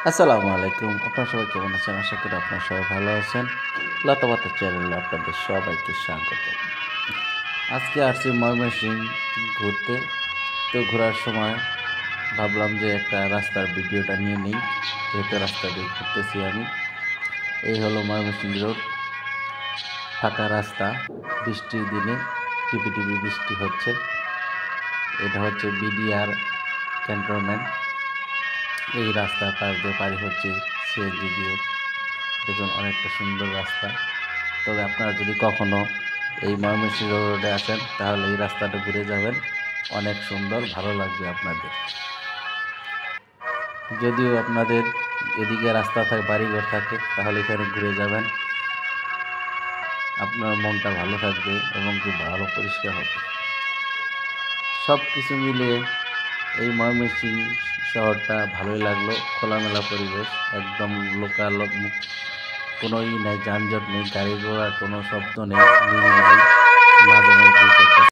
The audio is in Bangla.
আসসালামু আলাইকুম। আপনারা সবাই কেমন আছেন? আশা করি আপনারা সবাই ভালো আছেন। লতাপাতা চ্যানেলে আপনাদের সবাইকে স্বাগত। আজকে আসছি ময়মনসিংহ ঘুরতে। তো ঘোরার সময় ভাবলাম যে একটা রাস্তার ভিডিওটা নিয়ে নিই। যেহেতু রাস্তা দিয়ে ঘুরতেছি আমি। এই হলো ময়মনসিংহ রোড। ফাঁকা রাস্তা। বৃষ্টির দিনে টিপি টিপি বৃষ্টি হচ্ছে। এটা হচ্ছে বিডিআর ক্যান্টনমেন্ট। এই রাস্তার পাশ দিয়ে পাড়ি হচ্ছে সিএনজি দিয়ে। দেখুন অনেকটা সুন্দর রাস্তা। তবে আপনারা যদি কখনো এই ময়মনসিংহ রোডে আসেন তাহলে এই রাস্তাটা ঘুরে যাবেন। অনেক সুন্দর, ভালো লাগবে আপনাদের। যদিও আপনাদের এদিকে রাস্তা থাকে, বাড়িঘর থাকে, তাহলে এখানে ঘুরে যাবেন। আপনার মনটা ভালো থাকবে এবং কি ভালো পরিষ্কার হবে। সব কিছু মিলিয়ে এই ময়মনসিংহ শহরটা ভালোই লাগলো। খোলামেলা পরিবেশ, একদম লোকাল, কোনো নাই, যানজট নেই, গাড়ি ঘোড়ার কোনো শব্দ নেই, নিরিবিলি। মাঝে মাঝে দুই চারটা